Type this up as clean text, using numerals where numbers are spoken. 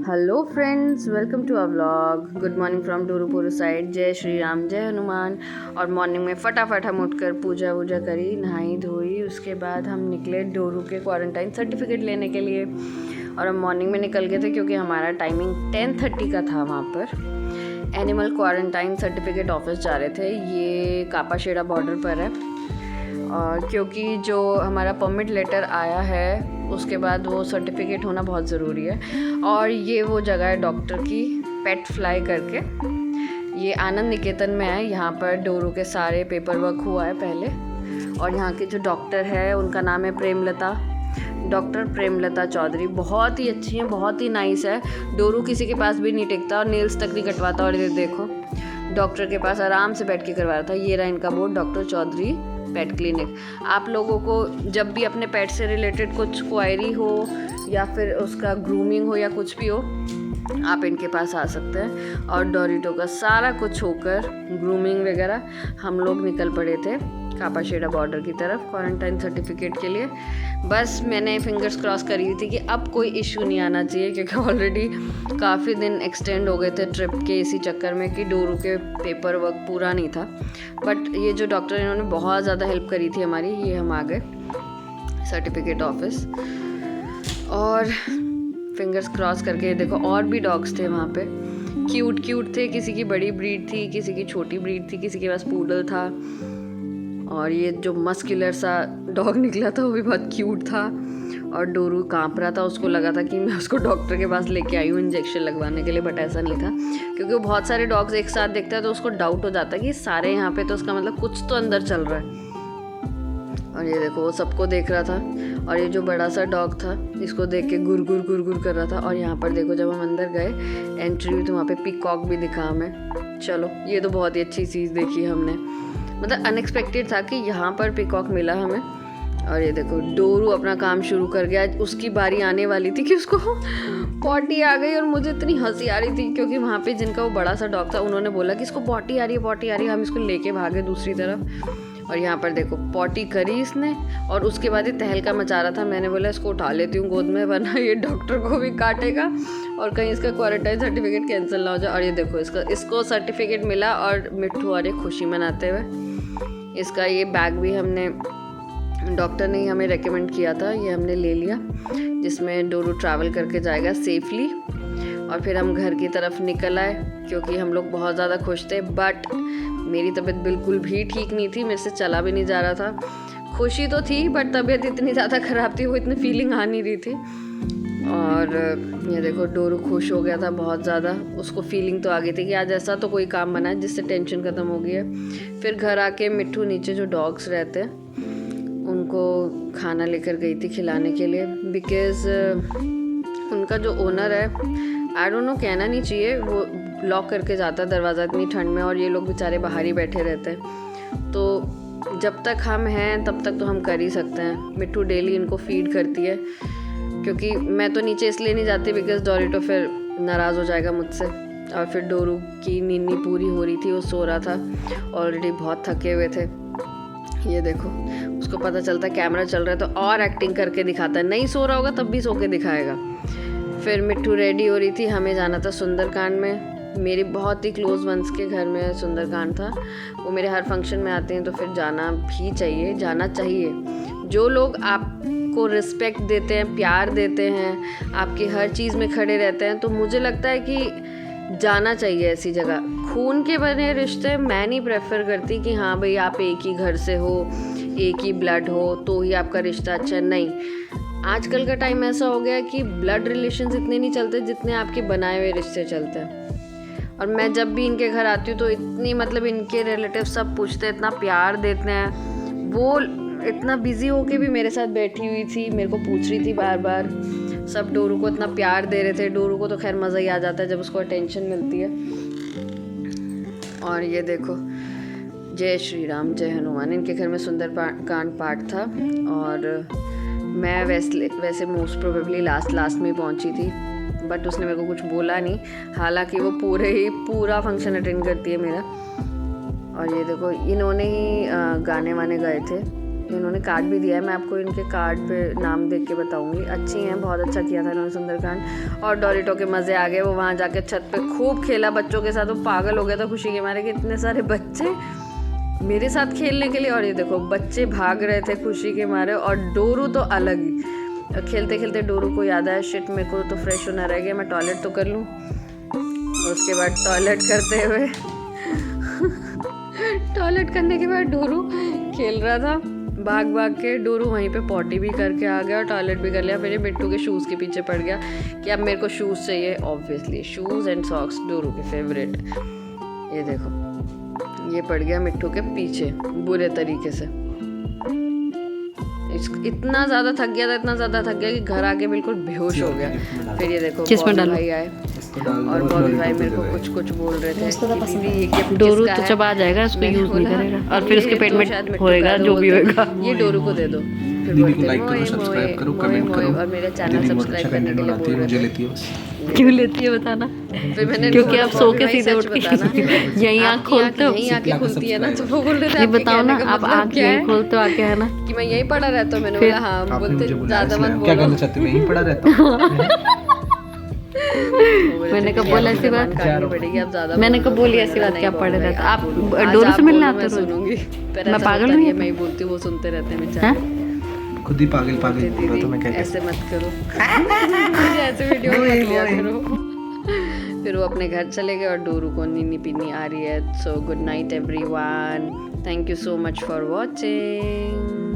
Hello friends, welcome to a vlog. Good morning from Dorupur side. जय श्री राम, जय हनुमान। और morning में फटाफट हम उठकर पूजा वूजा करी, नहाई धोई। उसके बाद हम निकले डोरू के क्वारंटाइन सर्टिफिकेट लेने के लिए। और हम मॉर्निंग में निकल गए थे क्योंकि हमारा टाइमिंग 10:30 का था। वहाँ पर एनिमल क्वारंटाइन सर्टिफिकेट ऑफिस जा रहे थे। ये कापाशेड़ा बॉर्डर पर है। और क्योंकि जो हमारा परमिट लेटर आया है उसके बाद वो सर्टिफिकेट होना बहुत ज़रूरी है। और ये वो जगह है डॉक्टर की, पेट फ्लाई करके। ये आनंद निकेतन में है। यहाँ पर डोरू के सारे पेपर वर्क हुआ है पहले। और यहाँ के जो डॉक्टर है उनका नाम है प्रेमलता, डॉक्टर प्रेमलता चौधरी। बहुत ही अच्छी हैं, बहुत ही नाइस है। डोरू किसी के पास भी नहीं टिकता और नेल्स तक नहीं कटवाता। और ये देखो डॉक्टर के पास आराम से बैठ के करवा रहा था। ये रहा इनका board, doctor Chaudhary pet clinic. आप लोगों को जब भी अपने पेट से रिलेटेड कुछ क्वायरी हो या फिर उसका ग्रूमिंग हो या कुछ भी हो, आप इनके पास आ सकते हैं। और डोरिटो का सारा कुछ होकर ग्रूमिंग वगैरह हम लोग निकल पड़े थे कापाशेड़ा बॉर्डर की तरफ क्वारंटाइन सर्टिफिकेट के लिए। बस मैंने फिंगर्स क्रॉस करी थी कि अब कोई इशू नहीं आना चाहिए, क्योंकि ऑलरेडी काफ़ी दिन एक्सटेंड हो गए थे ट्रिप के इसी चक्कर में कि डोरू के पेपर वर्क पूरा नहीं था। बट ये जो डॉक्टर इन्होंने बहुत ज़्यादा हेल्प करी थी हमारी। ये हम आ गए सर्टिफिकेट ऑफिस और फिंगर्स क्रॉस करके। देखो और भी डॉग्स थे वहाँ पे, क्यूट थे। किसी की बड़ी ब्रीड थी, किसी की छोटी ब्रीड थी, किसी के पास पूडल था। और ये जो मस्कुलर सा डॉग निकला था वो भी बहुत क्यूट था। और डोरू काँप रहा था, उसको लगा था कि मैं उसको डॉक्टर के पास लेके आई हूँ इंजेक्शन लगवाने के लिए। बट ऐसा नहीं था, क्योंकि वो बहुत सारे डॉग्स एक साथ देखता है तो उसको डाउट हो जाता है कि सारे यहाँ पे, तो उसका मतलब कुछ तो अंदर चल रहा है। और ये देखो वो सबको देख रहा था। और ये जो बड़ा सा डॉग था इसको देख के गुर गुर कर रहा था। और यहाँ पर देखो जब हम अंदर गए एंट्री हुई तो वहाँ पे पीकॉक भी दिखा हमें। चलो ये तो बहुत ही अच्छी चीज़ देखी हमने, मतलब अनएक्सपेक्टेड था कि यहाँ पर पीकॉक मिला हमें। और ये देखो डोरू अपना काम शुरू कर गया। उसकी बारी आने वाली थी कि उसको पॉटी आ गई। और मुझे इतनी हंसी आ रही थी क्योंकि वहाँ पे जिनका वो बड़ा सा डॉग था उन्होंने बोला कि इसको पॉटी आ रही है। हम इसको लेके भागे दूसरी तरफ। और यहाँ पर देखो पॉटी करी इसने और उसके बाद ये तहलका मचा रहा था। मैंने बोला इसको उठा लेती हूँ गोद में, वरना ये डॉक्टर को भी काटेगा और कहीं इसका क्वारंटाइन सर्टिफिकेट कैंसिल ना हो जाए। और ये देखो इसको सर्टिफिकेट मिला और मिट्ठू और एक खुशी मनाते हुए। इसका ये बैग भी हमने, डॉक्टर ने ही हमें रेकमेंड किया था, ये हमने ले लिया, जिसमें डोरू ट्रैवल करके जाएगा सेफली। और फिर हम घर की तरफ निकल आए क्योंकि हम लोग बहुत ज़्यादा खुश थे। बट मेरी तबीयत बिल्कुल भी ठीक नहीं थी, मेरे से चला भी नहीं जा रहा था। खुशी तो थी बट तबीयत इतनी ज़्यादा ख़राब थी, वो इतनी फीलिंग आ नहीं रही थी। और ये देखो डोरू खुश हो गया था बहुत ज़्यादा। उसको फीलिंग तो आ गई थी कि आज ऐसा तो कोई काम बना है जिससे टेंशन ख़त्म हो गई है। फिर घर आके मिट्ठू नीचे जो डॉग्स रहते हैं उनको खाना लेकर गई थी खिलाने के लिए, बिकॉज़ उनका जो ओनर है, आई डोंट नो, कहना नहीं चाहिए, वो लॉक करके जाता है दरवाज़ा इतनी ठंड में। और ये लोग बेचारे बाहर ही बैठे रहते हैं। तो जब तक हम हैं तब तक तो हम कर ही सकते हैं। मिट्ठू डेली इनको फीड करती है, क्योंकि मैं तो नीचे इसलिए नहीं जाती बिकॉज़ डोरिटो फिर नाराज़ हो जाएगा मुझसे। और फिर डोरू की नींद पूरी हो रही थी, वो सो रहा था, ऑलरेडी बहुत थके हुए थे। ये देखो उसको पता चलता है कैमरा चल रहा है तो और एक्टिंग करके दिखाता है। नहीं सो रहा होगा तब भी सो के दिखाएगा। फिर मिट्ठू रेडी हो रही थी, हमें जाना था सुंदरकांड में। मेरी बहुत ही क्लोज वंस के घर में सुंदरकांड था। वो मेरे हर फंक्शन में आते हैं तो फिर जाना भी चाहिए, जाना चाहिए। जो लोग आपको रिस्पेक्ट देते हैं, प्यार देते हैं, आपकी हर चीज़ में खड़े रहते हैं, तो मुझे लगता है कि जाना चाहिए ऐसी जगह। खून के बने रिश्ते मैं नहीं प्रेफर करती कि हाँ भाई आप एक ही घर से हो, एक ही ब्लड हो तो ही आपका रिश्ता अच्छा, नहीं। आजकल का टाइम ऐसा हो गया कि ब्लड रिलेशंस इतने नहीं चलते जितने आपके बनाए हुए रिश्ते चलते हैं। और मैं जब भी इनके घर आती हूँ तो इतनी, मतलब इनके रिलेटिव सब पूछते हैं, इतना प्यार देते हैं। वो इतना बिजी होके भी मेरे साथ बैठी हुई थी, मेरे को पूछ रही थी बार बार। सब डोरू को इतना प्यार दे रहे थे। डोरू को तो खैर मज़ा ही आ जाता है जब उसको अटेंशन मिलती है। और ये देखो जय श्री राम, जय हनुमान। इनके घर में सुंदरकांड पाठ था और मैं वैसे मोस्ट प्रोबेबली लास्ट में पहुंची थी। बट उसने मेरे को कुछ बोला नहीं, हालांकि वो पूरा फंक्शन अटेंड करती है मेरा। और ये देखो इन्होंने ही गाने वाने गाए थे इन्होंने कार्ड भी दिया है, मैं आपको इनके कार्ड पे नाम देख के बताऊंगी। अच्छी हैं, बहुत अच्छा किया था इन्होंने सुंदरकांड। और डोरिटो के मज़े आ गए, वो वहाँ जाके छत पे खूब खेला बच्चों के साथ, वो पागल हो गया था खुशी के मारे कि इतने सारे बच्चे मेरे साथ खेलने के लिए। और ये देखो बच्चे भाग रहे थे खुशी के मारे, और डोरू तो अलग ही। खेलते खेलते डोरू को याद आया, शिट मेरे को तो फ्रेश होना रह गया, मैं टॉयलेट तो कर लूँ। उसके बाद टॉयलेट करते हुए टॉयलेट करने के बाद डोरू खेल रहा था भाग भाग के। डोरू वहीं पे पॉटी भी करके आ गया और टॉयलेट भी कर लिया। फिर ये मिट्टू के शूज़ के पीछे पड़ गया कि अब मेरे को शूज़ चाहिए। Obviously shoes and socks Doru के फेवरेट। ये देखो ये पड़ गया मिट्टू के पीछे बुरे तरीके से। इतना ज़्यादा थक गया था, इतना ज़्यादा थक गया कि घर आके बिल्कुल बेहोश हो गया। फिर ये देखो बॉबी भाई आए और बॉबी भाई मेरे को कुछ कुछ बोल रहे थे कि दीदी ये गिफ्ट डोरू तो चबा जाएगा, उसको यूज नहीं करेगा और फिर उसके पेट में होएगा जो भी होएगा। ये डोरू को दे दो। फिर दीदी को लाइक करो, सब्सक्राइब करो, कमेंट करो। और मेरा चैनल सब्सक्राइब करने के लिए बोल रहे मुझे थे। लेती है बस। क्यों लेती है बताना? फिर मैंने क्योंकि आप सो के सीधे उठ के यहीं आँख खोलते हो। यहीं आके खुलती है ना, तो वो बोल रहे थे ये आपके बताओ ना, कहने का आप मतलब आँख क्या यहीं है खोलते हो आके, है ना? कि मैं यहीं पड़ा रहता हूँ। मैंने बोला हाँ। आपने बोलते मुझे बुलाया ज़्यादा इसलिए। मत क्या बोलो। कहना चाहते हो? यहीं पड़ा रहता हूँ। मैंने कब बोला ऐसी बात? पड़ेगी अब ज़्यादा। मैंने कब बोली ऐसी बात? क्या पढ़े रहता? आप डोरू से मिलने आते हो? सुनूंगी। मैं पागल हूँ? मैं ही बोलती हूँ, वो सुनते रहते हैं बेचारे। खुद ही पागल पागल बोल रहा तो मैं क्या ऐसे मत करो। मुझे ऐसे वीडियो मत लिया करो। फिर वो अपने घर चले गए और डोरू को नीनी पीनी आ रही है। So good night everyone, thank you so much for watching.